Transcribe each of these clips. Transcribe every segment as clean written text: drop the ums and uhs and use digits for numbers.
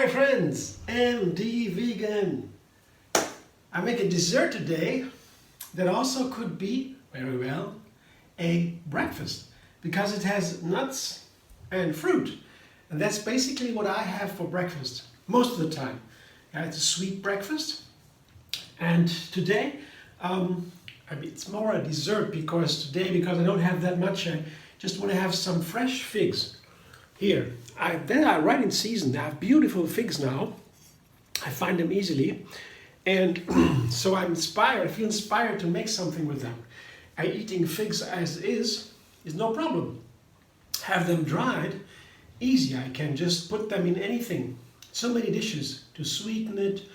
Hi friends, MD Vegan. I make a dessert today that also could be, very well, a breakfast because it has nuts and fruit. And that's basically what I have for breakfast most of the time. It's a sweet breakfast. And today, it's more a dessert because I don't have that much, I just want to have some fresh figs. Here, they are right in season. I have beautiful figs now. I find them easily. And so I feel inspired to make something with them. Eating figs as is no problem. Have them dried, easy. I can just put them in anything. So many dishes to sweeten it,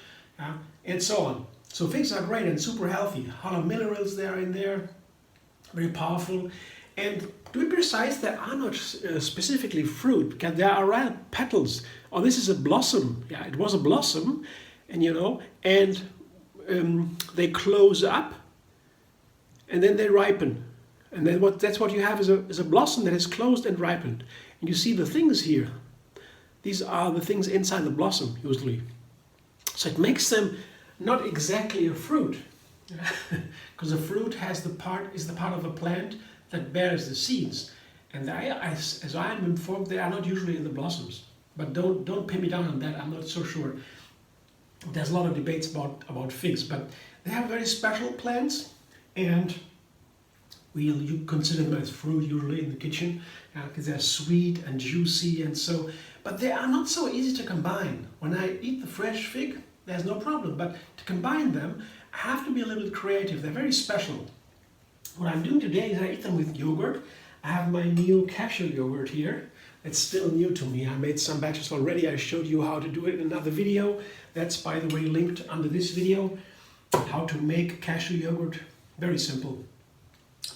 and so on. So figs are great and super healthy. A lot of minerals there in there, very powerful. And to be precise, they are not specifically fruit, because they are red petals. Oh, this is a blossom. Yeah, it was a blossom, and they close up, and then they ripen. And then that's what you have is a blossom that is closed and ripened. And you see the things here. These are the things inside the blossom, usually. So it makes them not exactly a fruit, because a fruit is the part of a plant that bears the seeds, and as I am informed, they are not usually in the blossoms. But don't pin me down on that. I'm not so sure. There's a lot of debates about figs, but they have very special plants, and you consider them as fruit usually in the kitchen because they're sweet and juicy, and so. But they are not so easy to combine. When I eat the fresh fig, there's no problem. But to combine them, I have to be a little bit creative. They're very special. What I'm doing today is I eat them with yogurt. I have my new cashew yogurt here. It's still new to me. I made some batches already. I showed you how to do it in another video. That's, by the way, linked under this video. How to make cashew yogurt. Very simple.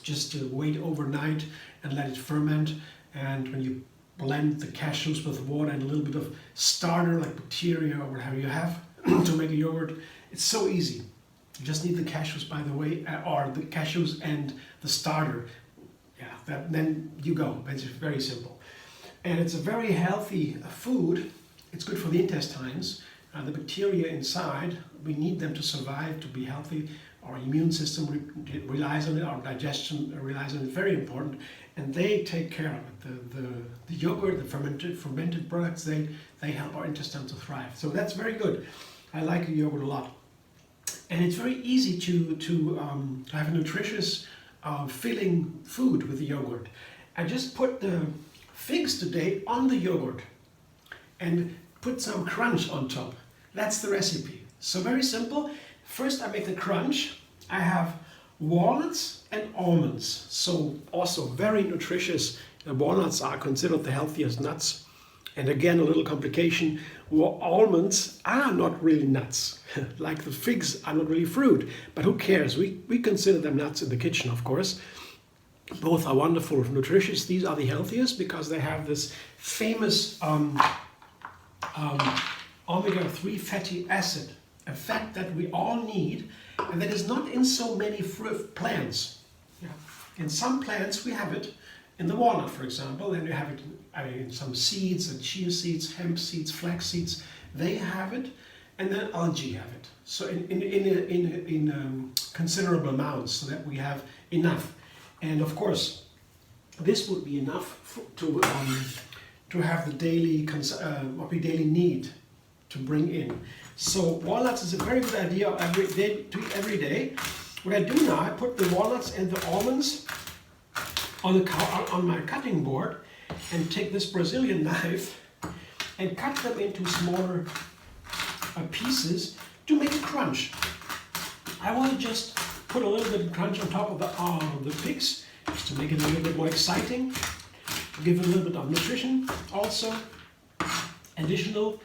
Just wait overnight and let it ferment. And when you blend the cashews with water and a little bit of starter like bacteria or whatever you have to make a yogurt, it's so easy. You just need the cashews, by the way, or the cashews and the starter. Yeah, then you go. It's very simple. And it's a very healthy food. It's good for the intestines. The bacteria inside, we need them to survive, to be healthy. Our immune system relies on it, our digestion relies on it, very important. And they take care of it. The yogurt, the fermented products, they help our intestines to thrive. So that's very good. I like yogurt a lot. And it's very easy to have a nutritious, filling food with the yogurt. I just put the figs today on the yogurt and put some crunch on top. That's the recipe. So very simple. First I make the crunch. I have walnuts and almonds. So also very nutritious. The walnuts are considered the healthiest nuts. And again, a little complication, almonds are not really nuts. Like the figs are not really fruit, but who cares? We consider them nuts in the kitchen, of course. Both are wonderful, nutritious. These are the healthiest because they have this famous omega-3 fatty acid, a fat that we all need, and that is not in so many plants. Yeah. In some plants we have it. In the walnut, for example, then you have it in some seeds, and chia seeds, hemp seeds, flax seeds, they have it, and then algae have it. So in considerable amounts, so that we have enough. And of course, this would be enough to have the daily what we daily need to bring in. So walnuts is a very good idea to eat every day. What I do now, I put the walnuts and the almonds on my cutting board and take this Brazilian knife and cut them into smaller pieces to make a crunch. I want to just put a little bit of crunch on top of the pigs, just to make it a little bit more exciting, give it a little bit of nutrition also, additional,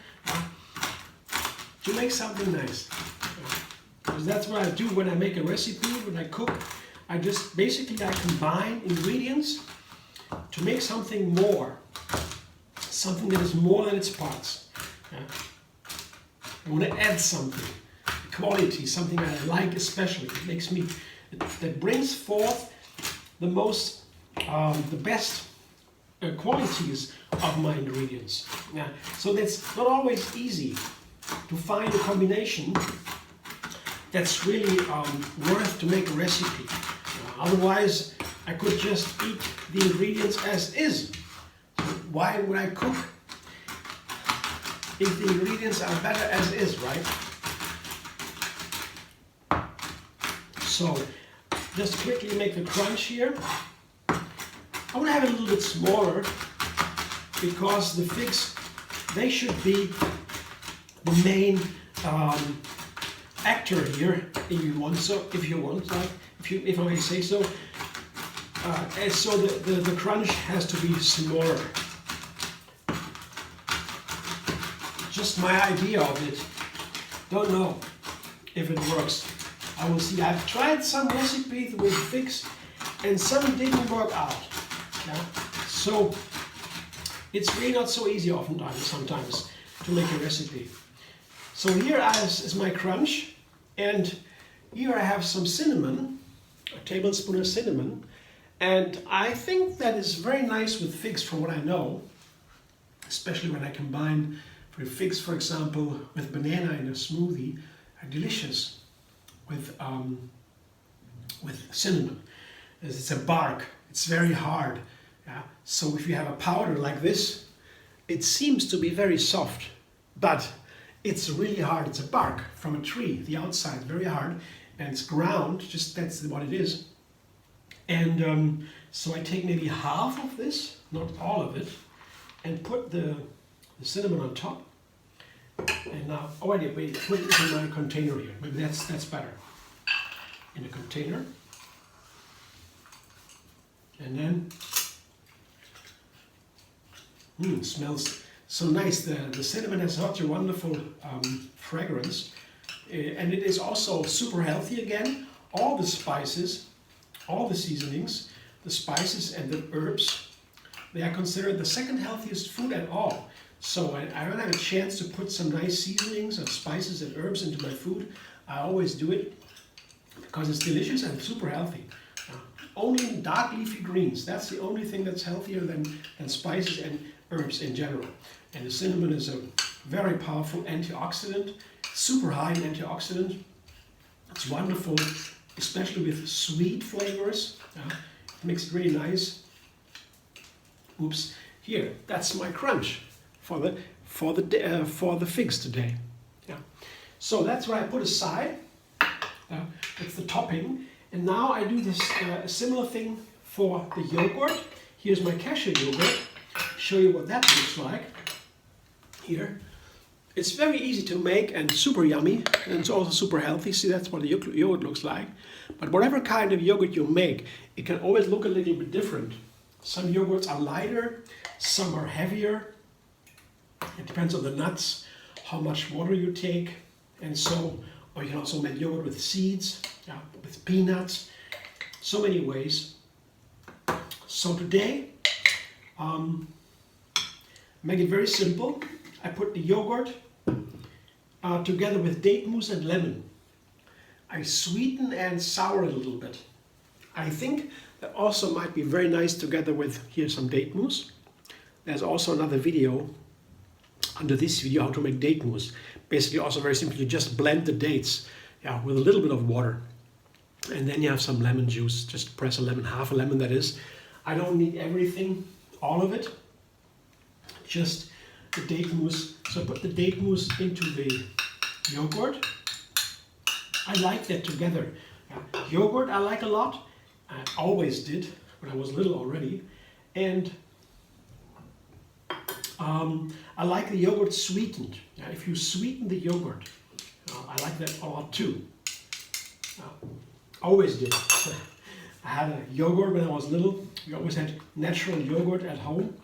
to make something nice. Because that's what I do when I make a recipe, when I cook. I just basically combine ingredients to make something more, something that is more than its parts. Yeah. I want to add something, quality, something I like especially. It makes me, that brings forth the best qualities of my ingredients. Yeah. So that's not always easy to find a combination that's really worth to make a recipe. Otherwise, I could just eat the ingredients as is. So why would I cook if the ingredients are better as is, right? So just quickly make the crunch here. I want to have it a little bit smaller because the figs, they should be the main actor here, if you want, if I may say so. And so the crunch has to be smaller. Just my idea of it. Don't know if it works. I will see. I've tried some recipes with figs and some didn't work out. Yeah? So it's really not so easy sometimes to make a recipe. So here is my crunch, and here I have some cinnamon, a tablespoon of cinnamon, and I think that is very nice with figs from what I know, especially when I combine figs, for example, with banana in a smoothie, are delicious with cinnamon. It's a bark, it's very hard. Yeah? So if you have a powder like this, it seems to be very soft, but it's really hard. It's a bark from a tree, the outside, very hard, and it's ground, just that's what it is. And so I take maybe half of this, not all of it, and put the cinnamon on top. And now, put it in my container here. Maybe that's better. In a container. And then, it smells so nice. The cinnamon has such a wonderful fragrance. And it is also super healthy again. All the spices, all the seasonings, the spices and the herbs, they are considered the second healthiest food at all. So I don't have a chance to put some nice seasonings of spices and herbs into my food. I always do it because it's delicious and super healthy. Only dark leafy greens, that's the only thing that's healthier than spices and herbs in general. And the cinnamon is a very powerful antioxidant, super high in antioxidant. It's wonderful, especially with sweet flavors. It makes it really nice. Oops, here, that's my crunch for the figs today. Yeah. So that's what I put aside. It's the topping. And now I do this similar thing for the yogurt. Here's my cashew yogurt. Show you what that looks like. Here. It's very easy to make and super yummy, and it's also super healthy. See, that's what the yogurt looks like. But whatever kind of yogurt you make, it can always look a little bit different. Some yogurts are lighter, some are heavier. It depends on the nuts, how much water you take, and so, or you can also make yogurt with seeds, with peanuts, so many ways. So today, make it very simple. I put the yogurt together with date mousse and lemon. I sweeten and sour it a little bit. I think that also might be very nice together with, here's some date mousse. There's also another video under this video how to make date mousse. Basically also very simple, you just blend the dates with a little bit of water. And then you have some lemon juice, just press a lemon, half a lemon that is. I don't need everything, all of it, just the date mousse. So I put the date mousse into the yogurt. I like that together. Yogurt I like a lot. I always did when I was little already. And I like the yogurt sweetened. If you sweeten the yogurt, I like that a lot too. Always did. I had a yogurt when I was little. We always had natural yogurt at home.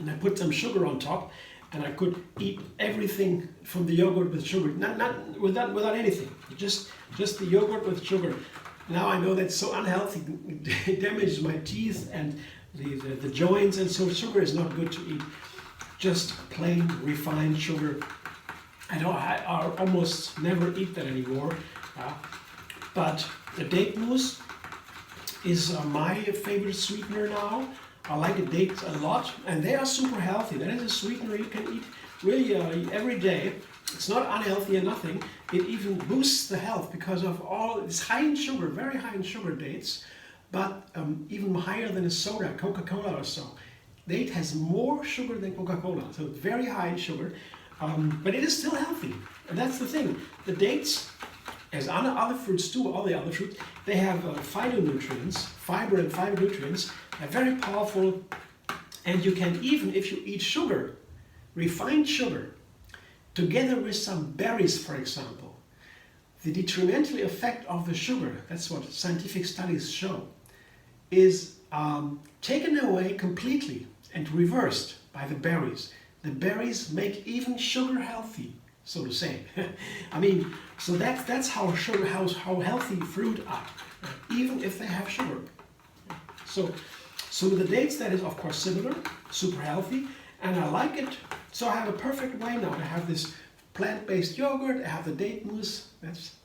And I put some sugar on top, and I could eat everything from the yogurt with sugar, not without anything, just the yogurt with sugar. Now I know that's so unhealthy, it damages my teeth and the joints, and so sugar is not good to eat. Just plain refined sugar. I almost never eat that anymore. But the date mousse is my favorite sweetener now. I like the dates a lot, and they are super healthy. That is a sweetener you can eat really every day. It's not unhealthy or nothing. It even boosts the health because of all, it's high in sugar, very high in sugar, dates, but even higher than a soda, Coca-Cola or so. Date has more sugar than Coca-Cola, so it's very high in sugar, but it is still healthy. And that's the thing. The dates, as other fruits do, all the other fruits, they have phytonutrients, fiber and phytonutrients. They're very powerful, and you can even, if you eat sugar, refined sugar, together with some berries, for example, the detrimental effect of the sugar, that's what scientific studies show, is taken away completely and reversed by the berries. The berries make even sugar healthy, so to say. I mean, so that's how healthy fruit are, even if they have sugar. So with the dates, that is of course similar, super healthy, and I like it. So I have a perfect way now. I have this plant-based yogurt, I have the date mousse. That's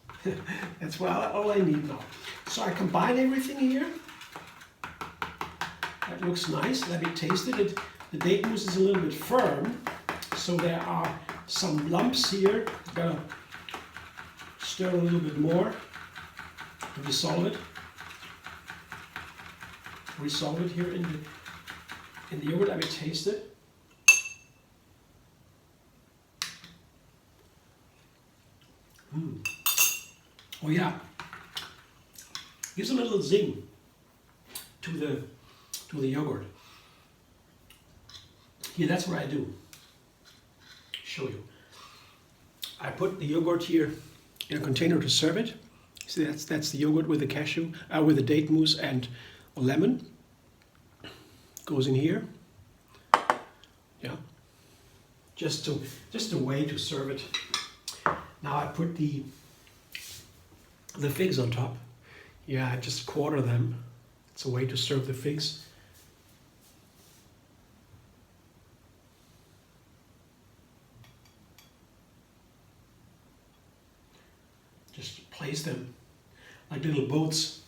all I need now. So I combine everything here. That looks nice. Let me taste it. The date mousse is a little bit firm, so there are some lumps here. Gotta stir a little bit more to dissolve it. Resolve it here in the yogurt. I will taste it. Oh yeah, gives a little zing to the yogurt. Here, that's what I do. Show you. I put the yogurt here in a container to serve it. See, that's the yogurt with the cashew, with the date mousse and a lemon. Goes in here. Yeah. Just a way to serve it. Now I put the figs on top. Yeah, I just quarter them. It's a way to serve the figs. Just place them like little boats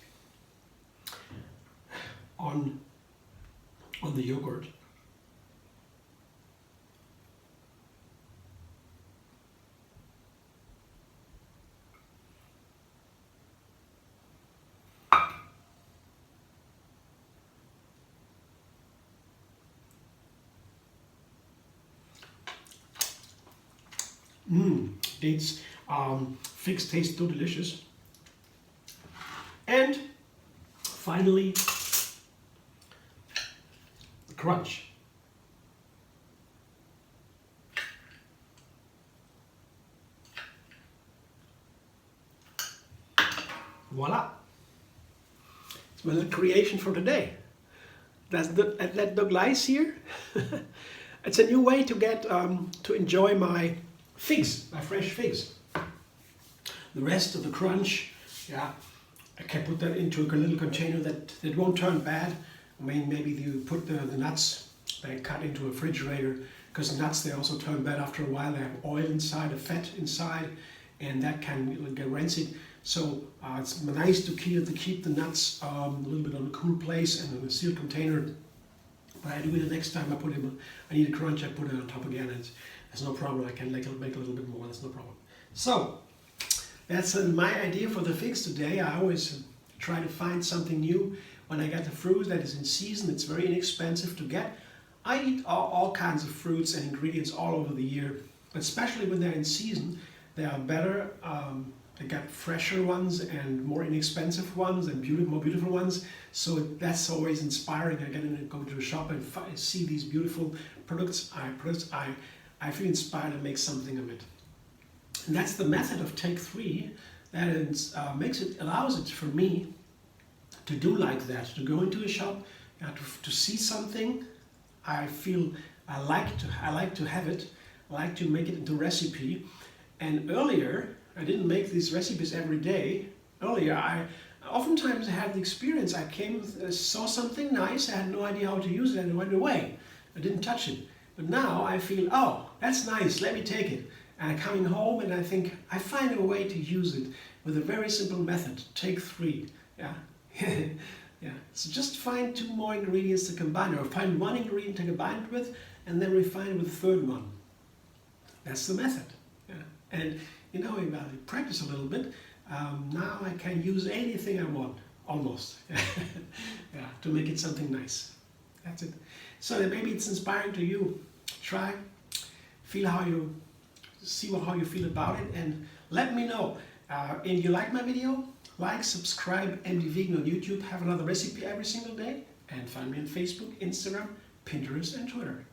on the yogurt. Dates, figs taste so delicious. And finally, the crunch. Voila! It's my little creation for today. That dog lies here. It's a new way to get to enjoy my figs, my fresh figs. The rest of the crunch, yeah, I can put that into a little container that won't turn bad. I mean, maybe you put the nuts they cut into a refrigerator, because nuts, they also turn bad after a while. They have oil inside, a fat inside, and that can get rancid. So it's nice to keep the nuts a little bit on a cool place and in a sealed container. But I do it the next time I need a crunch, I put it on top again. There's no problem. I can make a little bit more. That's no problem. So that's my idea for the figs today. I always try to find something new when I get the fruit that is in season. It's very inexpensive to get. I eat all kinds of fruits and ingredients all over the year, but especially when they're in season, they are better. I got fresher ones and more inexpensive ones and more beautiful ones. So that's always inspiring. I go to a shop and see these beautiful products. I feel inspired to make something of it. And that's the method of Take 3 that allows it for me to do like that, to go into a shop, to see something. I feel I like to have it. I like to make it into recipe. And earlier, I didn't make these recipes every day. Earlier, I oftentimes had the experience. I saw something nice. I had no idea how to use it, and it went away. I didn't touch it. But now I feel, oh, that's nice. Let me take it. And I'm coming home, and I think I find a way to use it with a very simple method. Take 3. Yeah, yeah. So just find 2 more ingredients to combine, or find 1 ingredient to combine it with, and then refine it with the 3rd one. That's the method. Yeah. And you know, if I practice a little bit, now I can use anything I want, almost, yeah, to make it something nice. That's it. So maybe it's inspiring to you. Try, feel how you how you feel about it, and let me know. If you like my video, like, subscribe, MD Vegan on YouTube. Have another recipe every single day, and find me on Facebook, Instagram, Pinterest, and Twitter.